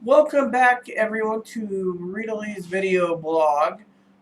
Welcome back, everyone, to Rita video blog.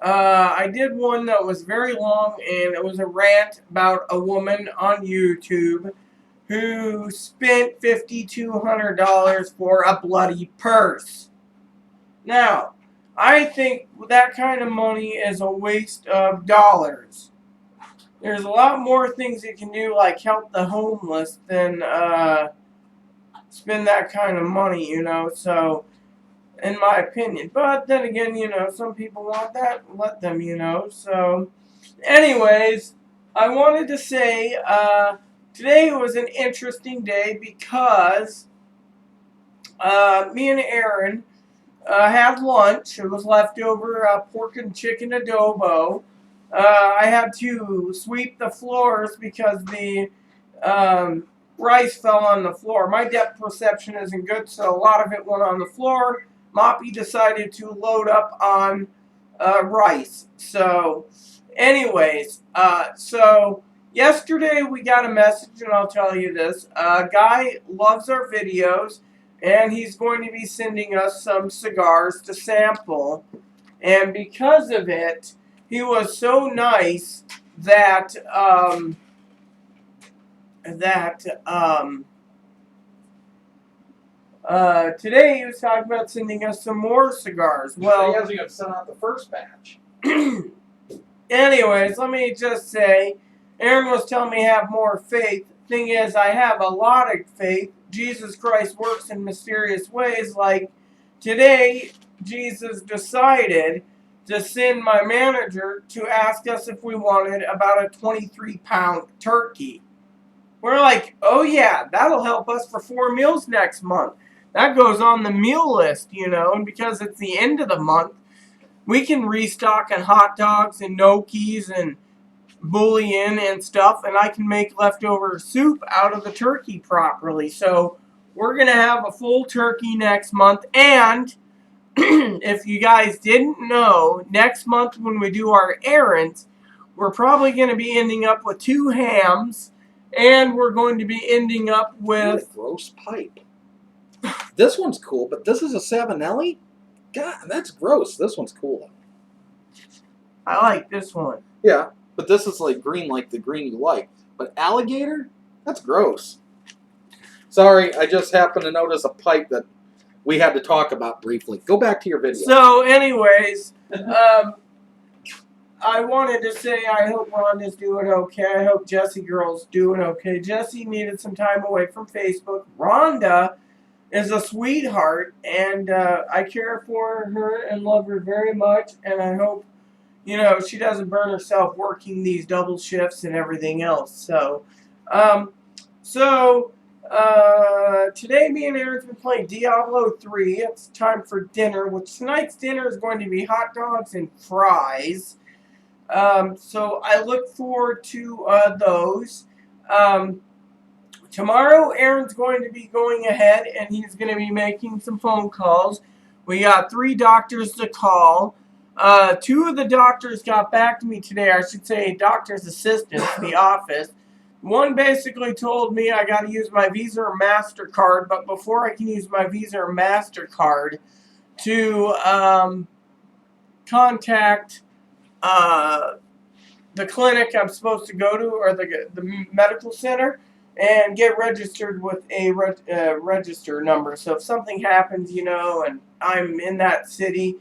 I did one that was very long, and it was a rant about a woman on YouTube who spent $5,200 for a bloody purse. Now, I think that kind of money is a waste of dollars. There's a lot more things you can do, like help the homeless, than spend that kind of money, so in my opinion. But then again, some people want that, let them, So, anyways, I wanted to say today was an interesting day because me and Aaron had lunch. It was leftover pork and chicken adobo. I had to sweep the floors because the rice fell on the floor. My depth perception isn't good, so a lot of it went on the floor. Moppy decided to load up on rice. So, anyways, so yesterday we got a message, and I'll tell you this. A guy loves our videos, and he's going to be sending us some cigars to sample. And because of it, he was so nice that today he was talking about sending us some more cigars. Well, he hasn't even sent out the first batch. Anyways, let me just say, Aaron was telling me have more faith. Thing is, I have a lot of faith. Jesus Christ works in mysterious ways. Like today, Jesus decided to send my manager to ask us if we wanted about a 23-pound turkey. We're like, oh yeah, that'll help us for 4 meals next month. That goes on the meal list, and because it's the end of the month, we can restock on hot dogs and gnocchis and bouillon and stuff, and I can make leftover soup out of the turkey properly. So we're going to have a full turkey next month, and if you guys didn't know, next month when we do our errands, we're probably going to be ending up with 2 hams, and we're going to be ending up with... What a gross pipe. This one's cool, but this is a Savinelli? God, that's gross. This one's cool. I like this one. Yeah, but this is like the green you like. But alligator? That's gross. Sorry, I just happened to notice a pipe that we had to talk about briefly. Go back to your video. So, anyways, I wanted to say I hope Rhonda's doing okay. I hope Jessie Girl's doing okay. Jessie needed some time away from Facebook. Rhonda is a sweetheart, and I care for her and love her very much, and I hope, she doesn't burn herself working these double shifts and everything else. So, today me and Aaron's been playing Diablo 3. It's time for dinner, which tonight's dinner is going to be hot dogs and fries. So I look forward to those. Tomorrow, Aaron's going to be going ahead, and he's going to be making some phone calls. We got 3 doctors to call. 2 of the doctors got back to me today. I should say doctor's assistants, the office. One basically told me I got to use my Visa or MasterCard, but before I can use my Visa or MasterCard to contact the clinic I'm supposed to go to, or the medical center, and get registered with a register number. So if something happens, and I'm in that city,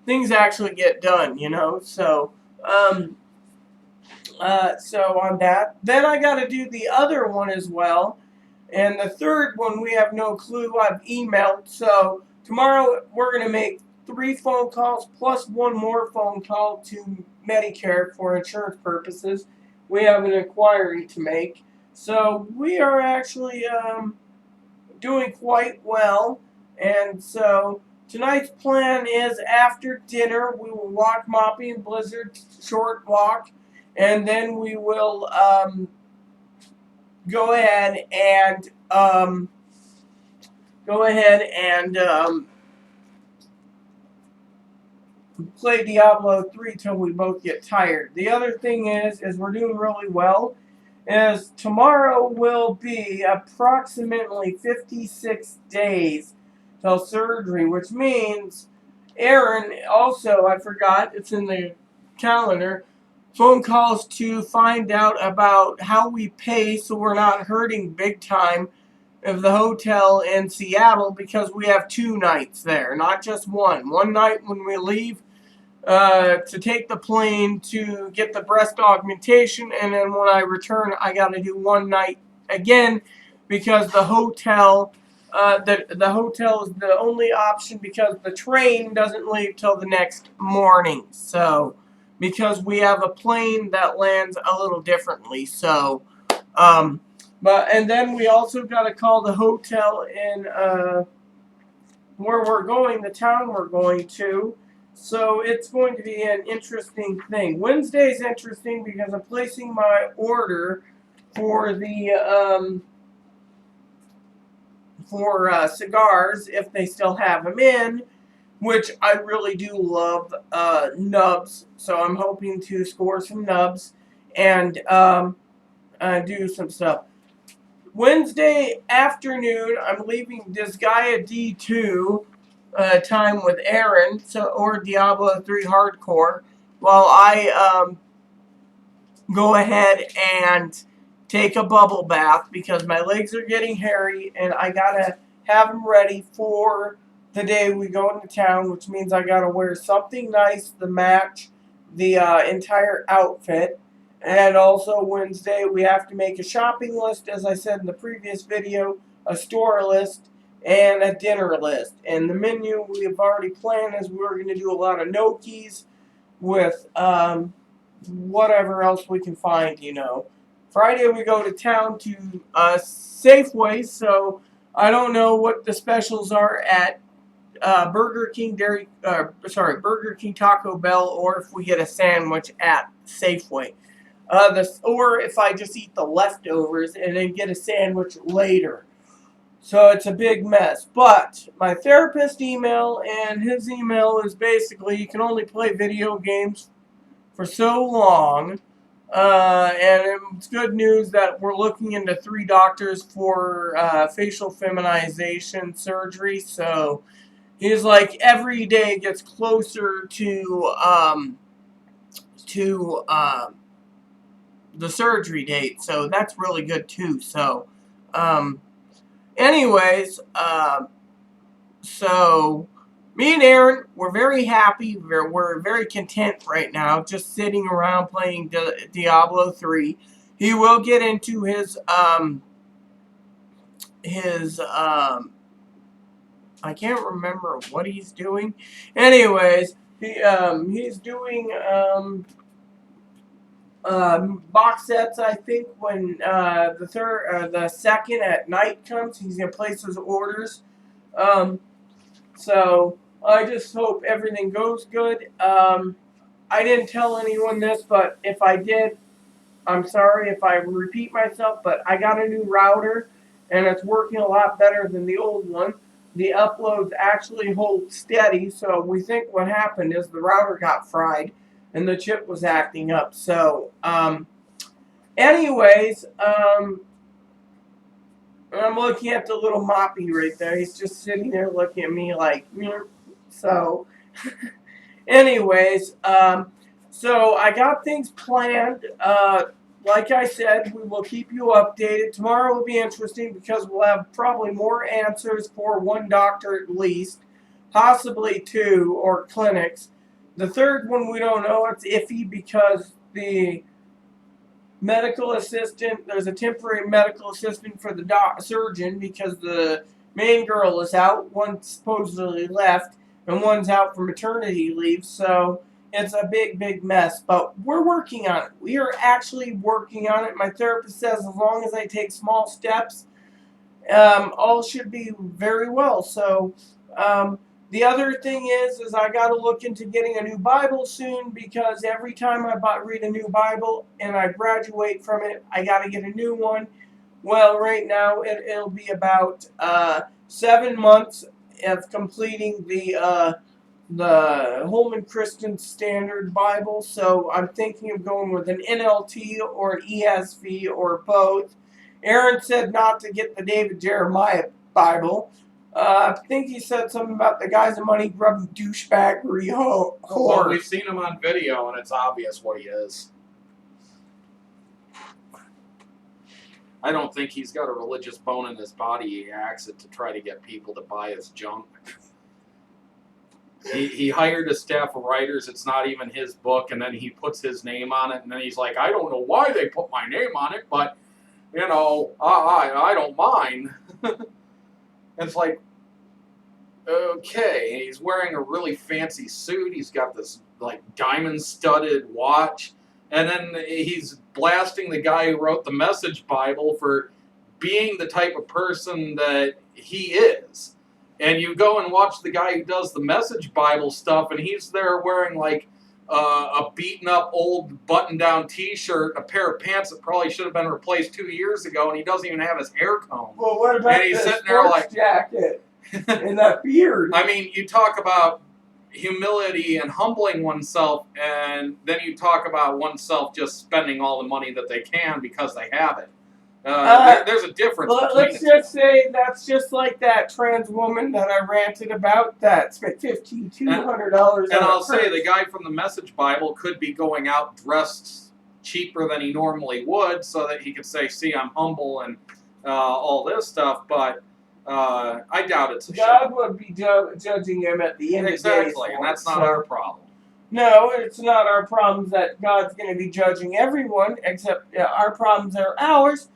things actually get done, So, so on that. Then I got to do the other one as well. And the third one, we have no clue. I've emailed. So tomorrow we're going to make 3 phone calls plus 1 more phone call to Medicare for insurance purposes. We have an inquiry to make. So we are actually doing quite well. And so tonight's plan is after dinner we will walk Moppy and Blizzard, short walk, and then we will go ahead and play Diablo 3 till we both get tired. The other thing is we're doing really well. Is tomorrow will be approximately 56 days till surgery, which means Aaron also, I forgot, it's in the calendar, phone calls to find out about how we pay so we're not hurting big time of the hotel in Seattle, because we have 2 nights there, not just one. One night when we leave to take the plane to get the breast augmentation, and then when I return, I got to do 1 night again because the hotel. The hotel is the only option because the train doesn't leave till the next morning. So, because we have a plane that lands a little differently. So, and then we also got to call the hotel in where we're going, the town we're going to. So it's going to be an interesting thing. Wednesday's interesting because I'm placing my order for the cigars if they still have them in, which I really do love nubs. So I'm hoping to score some nubs and do some stuff. Wednesday afternoon, I'm leaving Disgaea D2 time with Aaron, or Diablo 3 Hardcore, while I go ahead and take a bubble bath because my legs are getting hairy and I gotta have them ready for the day we go into town, which means I gotta wear something nice to match the entire outfit. And also Wednesday we have to make a shopping list, as I said in the previous video, a store list, and a dinner list. And the menu we have already planned is we're going to do a lot of gnocchis with whatever else we can find, Friday we go to town to Safeway, so I don't know what the specials are at Burger King, Burger King, Taco Bell, or if we get a sandwich at Safeway. Or if I just eat the leftovers and then get a sandwich later. So it's a big mess. But my therapist email, and his email is basically you can only play video games for so long. And it's good news that we're looking into 3 doctors for facial feminization surgery. So he's like every day gets closer to the surgery date. So that's really good too. So anyways, so me and Aaron, we're very happy. We're very content right now, just sitting around playing Diablo 3. He will get into his I can't remember what he's doing. Anyways, he's doing box sets. I think when the second at night comes, he's gonna place his orders. So I just hope everything goes good. I didn't tell anyone this, but if I did, I'm sorry if I repeat myself, but I got a new router, and it's working a lot better than the old one. The uploads actually hold steady, so we think what happened is the router got fried, and the chip was acting up. So, anyways, I'm looking at the little Moppy right there. He's just sitting there looking at me like, so, anyways, so I got things planned. Like I said, we will keep you updated. Tomorrow will be interesting because we'll have probably more answers for 1 doctor at least, possibly 2 or clinics. The third one we don't know. It's iffy because the medical assistant, there's a temporary medical assistant for the surgeon because the main girl is out. One supposedly left, and one's out for maternity leave. So it's a big, big mess. But we're working on it. We are actually working on it. My therapist says as long as I take small steps, all should be very well. So the other thing is I got to look into getting a new Bible soon because every time I read a new Bible and I graduate from it, I got to get a new one. Well, right now it'll be about 7 months of completing the Holman Christian Standard Bible. So I'm thinking of going with an NLT or an ESV or both. Aaron said not to get the David Jeremiah Bible. I think he said something about the guy's a money grubbing douchebaggery Well, whore. we've seen him on video, and it's obvious what he is. I don't think he's got a religious bone in his body. He acts it to try to get people to buy his junk. He hired a staff of writers. It's not even his book, and then he puts his name on it, and then he's like, I don't know why they put my name on it, but, you know, I don't mind. It's like, okay, he's wearing a really fancy suit. He's got this, like, diamond-studded watch, and then he's blasting the guy who wrote the Message Bible for being the type of person that he is. And you go and watch the guy who does the Message Bible stuff, and he's there wearing like a beaten-up old button-down T-shirt, a pair of pants that probably should have been replaced 2 years ago, and he doesn't even have his hair combed. Well, what about And he's the sitting there sports like- jacket and that beard? I mean, you talk about humility and humbling oneself, and then you talk about oneself just spending all the money that they can because they have it. There's a difference between Let's the just say that's just like that trans woman that I ranted about that spent $1,200. And I'll say the guy from the Message Bible could be going out dressed cheaper than he normally would so that he could say, see, I'm humble and all this stuff, but I doubt it's a God show. would be judging him at the end of the day. Exactly, and that's not our problem. No, it's not our problems that God's going to be judging everyone, except our problems are ours.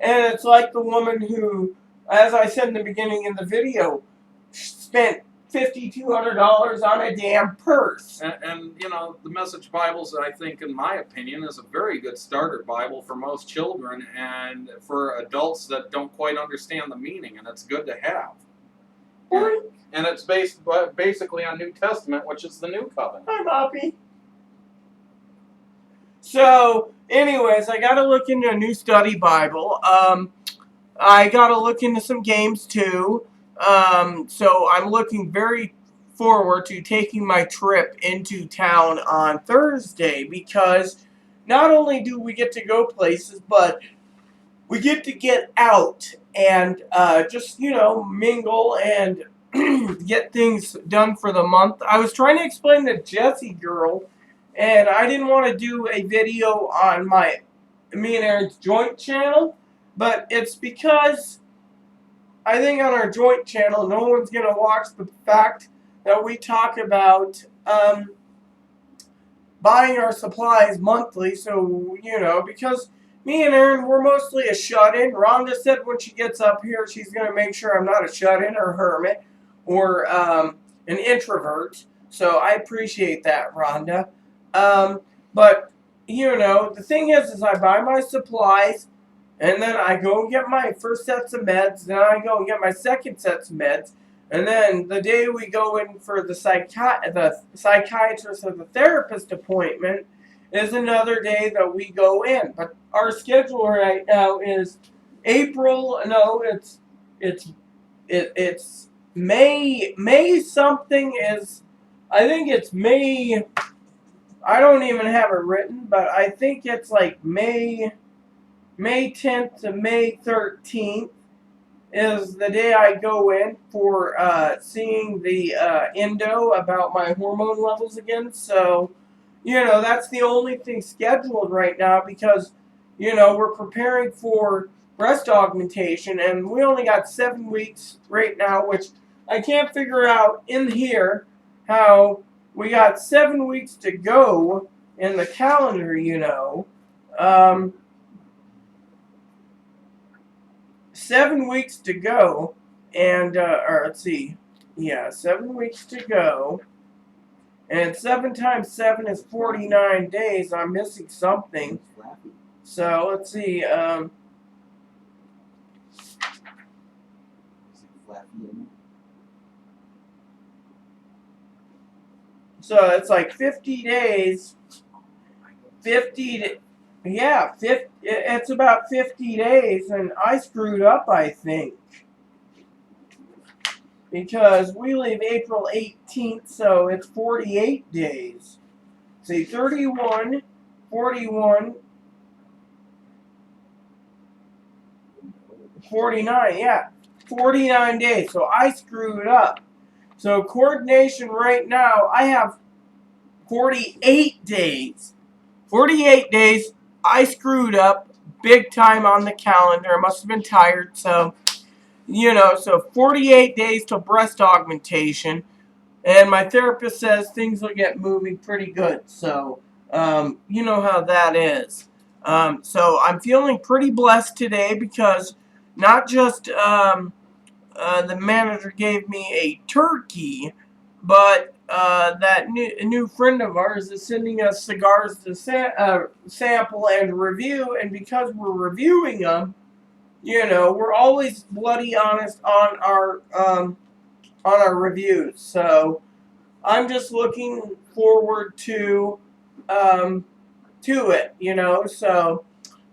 And it's like the woman who, as I said in the beginning of the video, spent $5,200 on a damn purse. And, you know, the Message Bibles, I think, in my opinion, is a very good starter Bible for most children and for adults that don't quite understand the meaning, and it's good to have. And it's based basically on New Testament, which is the New Covenant. Hi, Moppy. So, anyways, I got to look into a new study Bible. I got to look into some games too. So I'm looking very forward to taking my trip into town on Thursday because not only do we get to go places, but we get to get out and just, you know, mingle and get things done for the month. I was trying to explain to Jessie Girl, and I didn't want to do a video on me and Aaron's joint channel, but it's because I think on our joint channel, no one's going to watch the fact that we talk about buying our supplies monthly. So, you know, because me and Aaron, we're mostly a shut-in. Rhonda said when she gets up here, she's going to make sure I'm not a shut-in or hermit or an introvert. So I appreciate that, Rhonda. But, you know, the thing is I buy my supplies, and then I go and get my first sets of meds, then I go and get my second sets of meds, and then the day we go in for the psychiatrist or the therapist appointment is another day that we go in. But our schedule right now is it's May something is, I think it's May, I don't even have it written, but I think it's like May 10th to May 13th is the day I go in for seeing the endo about my hormone levels again. So, you know, that's the only thing scheduled right now because, you know, we're preparing for breast augmentation and we only got 7 weeks right now, which I can't figure out in here how we got 7 weeks to go in the calendar, you know. 7 weeks to go, and, or let's see, yeah, 7 weeks to go, and 7 times 7 is 49 days. I'm missing something. So, let's see, so it's like 50 days, it's about 50 days, and I screwed up, I think. Because we leave April 18th, so it's 48 days. See, 31, 41, 49, yeah. 49 days. So I screwed up. So coordination right now, I have 48 days. 48 days. I screwed up big time on the calendar. I must have been tired. So, so 48 days to breast augmentation. And my therapist says things will get moving pretty good. So, you know how that is. So I'm feeling pretty blessed today because not just the manager gave me a turkey, but that new friend of ours is sending us cigars to sample and review. And because we're reviewing them, we're always bloody honest on our reviews. So I'm just looking forward to it, So,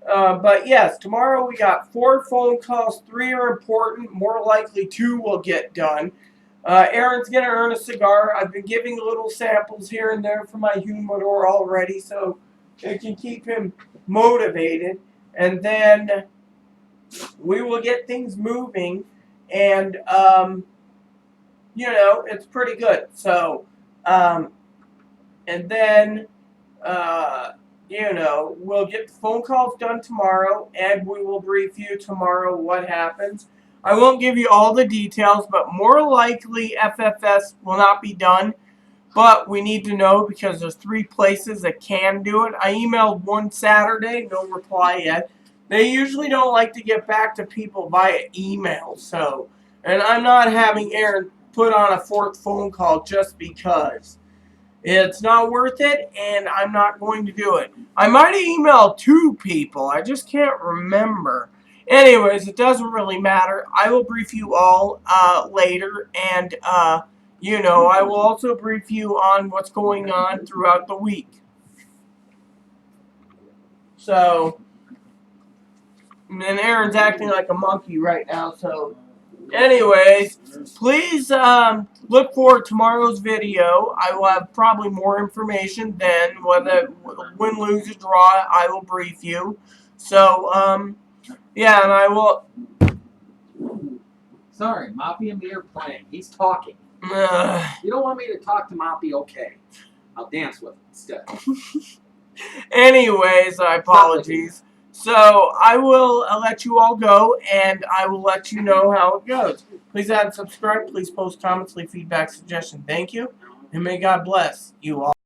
but yes, tomorrow we got 4 phone calls. 3 are important. More likely 2 will get done. Aaron's gonna earn a cigar. I've been giving little samples here and there for my humidor already, so it can keep him motivated. And then we will get things moving, and it's pretty good. So, and then, we'll get the phone calls done tomorrow, and we will brief you tomorrow what happens. I won't give you all the details, but more likely FFS will not be done. But we need to know because there's 3 places that can do it. I emailed one Saturday, no reply yet. They usually don't like to get back to people via email. So, and I'm not having Aaron put on a 4th phone call just because. It's not worth it, and I'm not going to do it. I might have emailed 2 people. I just can't remember. Anyways, it doesn't really matter. I will brief you all later, and, I will also brief you on what's going on throughout the week. So, and Aaron's acting like a monkey right now, so... Anyways, please look for tomorrow's video. I will have probably more information then. Whether win, lose, or draw, I will brief you. So, yeah, and I will... Sorry, Moppy and me are playing. He's talking. You don't want me to talk to Moppy? Okay. I'll dance with him instead. Anyways, apologies. So, I will let you all go, and I will let you know how it goes. Please add and subscribe. Please post comments, leave feedback, suggestions. Thank you, and may God bless you all.